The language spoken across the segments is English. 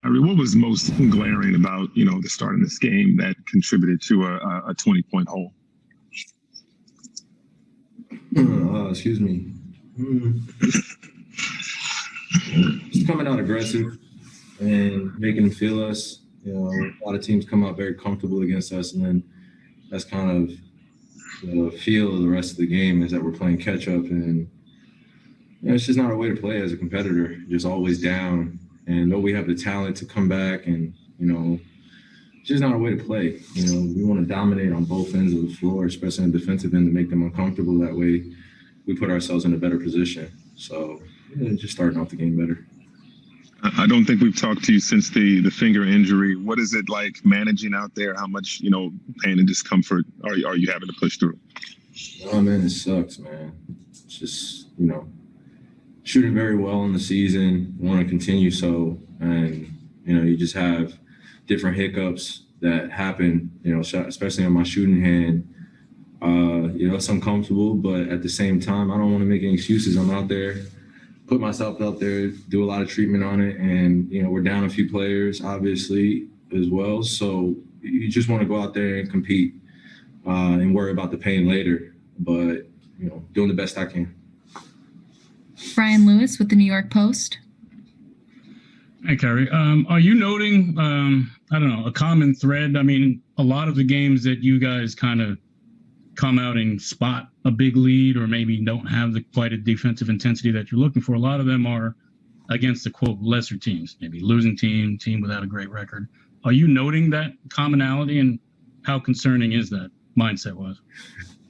Kyrie, what was most glaring about, the start of this game that contributed to a 20-point hole? Excuse me. Just coming out aggressive and making them feel us. A lot of teams come out very comfortable against us, and then that's kind of the feel of the rest of the game is that we're playing catch up, and it's just not our way to play as a competitor. Just always down, and though we have the talent to come back, and it's just not our way to play. We want to dominate on both ends of the floor, especially in the defensive end, to make them uncomfortable. That way, we put ourselves in a better position. So, just starting off the game better. I don't think we've talked to you since the finger injury. What is it like managing out there? How much, pain and discomfort are you having to push through? Oh, man, it sucks, man. It's just, shooting very well in the season, want to continue so. And, you just have different hiccups that happen, especially on my shooting hand. It's uncomfortable, but at the same time, I don't want to make any excuses. I'm out there, put myself out there, do a lot of treatment on it. And, we're down a few players, obviously, as well. So you just want to go out there and compete and worry about the pain later. But, doing the best I can. Brian Lewis with the New York Post. Hi, Kyrie. Are you noting, a common thread? I mean, a lot of the games that you guys kind of come out and spot a big lead or maybe don't have quite a defensive intensity that you're looking for, a lot of them are against the, quote, lesser teams, maybe losing team without a great record. Are you noting that commonality, and how concerning is that mindset-wise?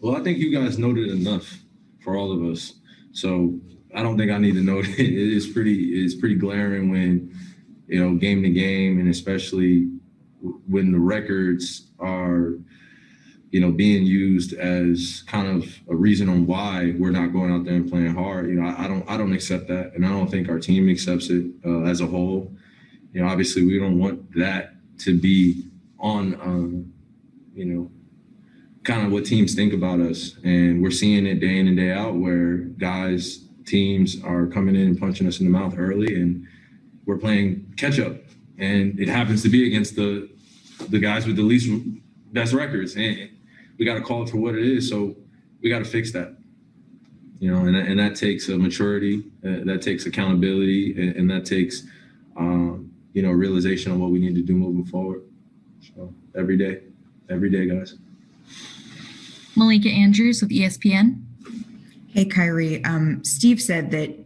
Well, I think you guys noted enough for all of us. So I don't think I need to note it. It's pretty glaring when, game to game, and especially when the records are, being used as kind of a reason on why we're not going out there and playing hard. I don't accept that, and I don't think our team accepts it as a whole. Obviously we don't want that to be on, kind of what teams think about us, and we're seeing it day in and day out where teams are coming in and punching us in the mouth early, and we're playing catch up, and it happens to be against the guys with the best records, and we got to call it for what it is. So we got to fix that, and that takes a maturity, that takes accountability, and that takes, realization of what we need to do moving forward. So every day, guys. Malika Andrews with ESPN. Hey, Kyrie. Steve said that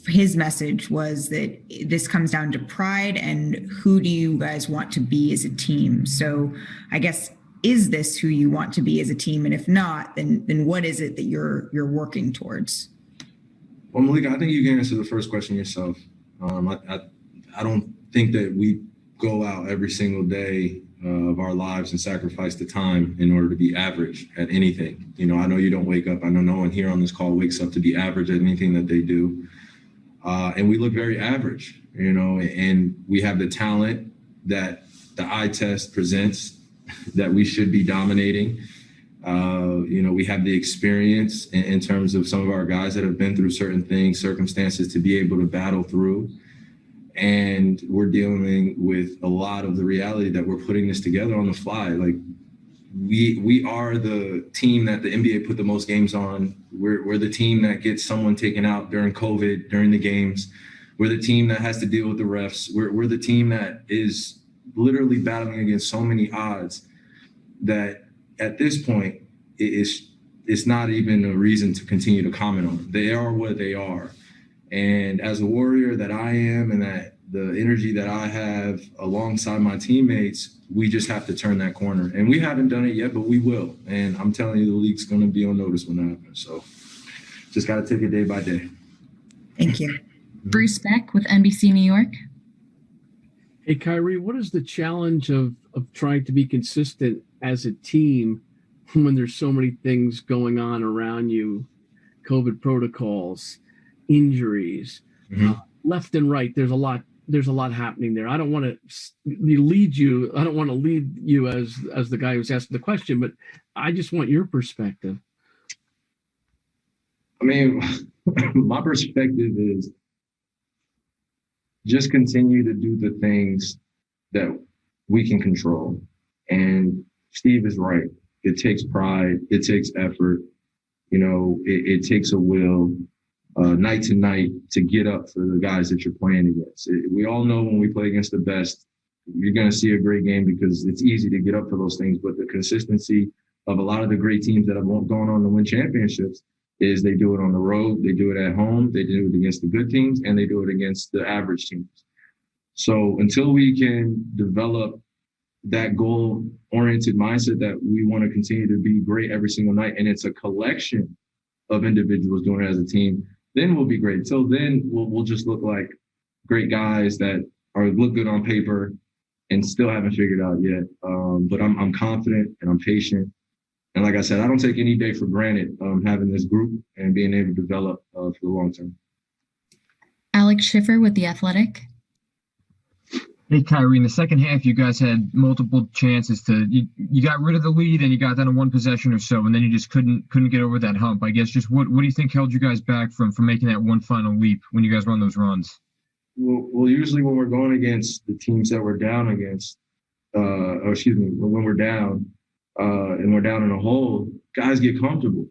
his message was that this comes down to pride and who do you guys want to be as a team? So I guess, is this who you want to be as a team? And if not, then what is it that you're working towards? Well, Malika, I think you can answer the first question yourself. I don't think that we go out every single day of our lives and sacrifice the time in order to be average at anything. I know you don't wake up. I know no one here on this call wakes up to be average at anything that they do. And we look very average, and we have the talent that the eye test presents that we should be dominating. We have the experience in terms of some of our guys that have been through certain things, circumstances to be able to battle through. And we're dealing with a lot of the reality that we're putting this together on the fly. Like we are the team that the NBA put the most games on. We're the team that gets someone taken out during COVID, during the games. We're the team that has to deal with the refs. We're the team that is literally battling against so many odds that at this point, it's not even a reason to continue to comment on them. They are what they are. And as a warrior that I am, and that the energy that I have alongside my teammates, we just have to turn that corner. And we haven't done it yet, but we will. And I'm telling you, the league's going to be on notice when that happens. So just got to take it day by day. Thank you. Bruce Beck with NBC New York. Hey, Kyrie, what is the challenge of trying to be consistent as a team when there's so many things going on around you, COVID protocols, injuries, left and right? There's a lot happening there. I don't want to lead you. I don't want to lead you as the guy who's asking the question, but I just want your perspective. I mean, my perspective is just continue to do the things that we can control. And Steve is right. It takes pride. It takes effort. It takes a will, night to night, to get up for the guys that you're playing against. We all know when we play against the best, you're going to see a great game because it's easy to get up for those things. But the consistency of a lot of the great teams that have gone on to win championships is they do it on the road, they do it at home, they do it against the good teams, and they do it against the average teams. So until we can develop that goal-oriented mindset that we want to continue to be great every single night, and it's a collection of individuals doing it as a team, then we'll be great. Till then, we'll just look like great guys that look good on paper and still haven't figured out yet. But I'm confident and I'm patient. And like I said, I don't take any day for granted having this group and being able to develop for the long term. Alex Schiffer with The Athletic. Hey, Kyrie, in the second half, you guys had multiple chances you got rid of the lead and you got down to one possession or so, and then you just couldn't get over that hump. I guess just what do you think held you guys back from making that one final leap when you guys run those runs? Well, usually when we're going against the teams that we're down against, when we're down and we're down in a hole, guys get comfortable,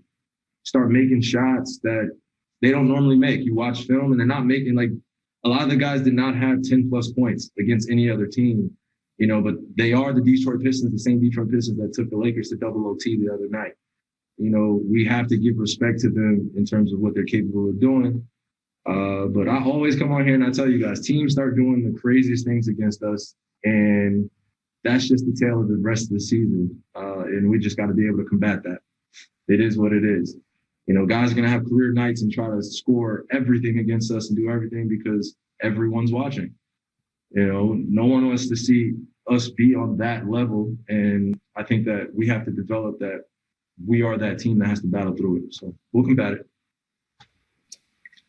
start making shots that they don't normally make. You watch film and they're not making, like, a lot of the guys did not have 10 plus points against any other team, but they are the Detroit Pistons, the same Detroit Pistons that took the Lakers to double OT the other night. We have to give respect to them in terms of what they're capable of doing. But I always come on here and I tell you guys, teams start doing the craziest things against us, and that's just the tale of the rest of the season. And we just got to be able to combat that. It is what it is. Guys are going to have career nights and try to score everything against us and do everything because everyone's watching. No one wants to see us be on that level. And I think that we have to develop that we are that team that has to battle through it. So we'll combat it.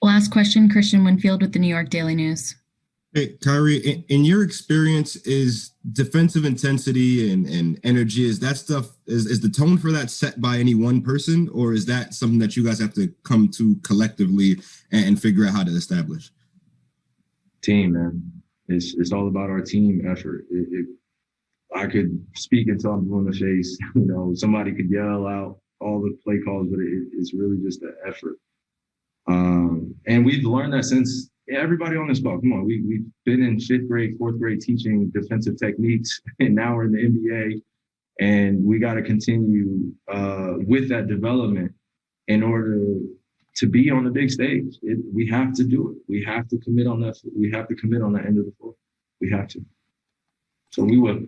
Last question, Christian Winfield with the New York Daily News. Hey, Kyrie, in your experience, is defensive intensity and energy, is that stuff, is the tone for that set by any one person, or is that something that you guys have to come to collectively and figure out how to establish? Team, man. It's all about our team effort. I could speak until I'm blue in the face. Somebody could yell out all the play calls, but it's really just the effort. And we've learned that since everybody on this call, come on, we've been in 5th grade, 4th grade teaching defensive techniques, and now we're in the NBA, and we got to continue with that development in order to be on the big stage. We have to do it. We have to commit on that. We have to commit on that end of the floor. We have to. So we will.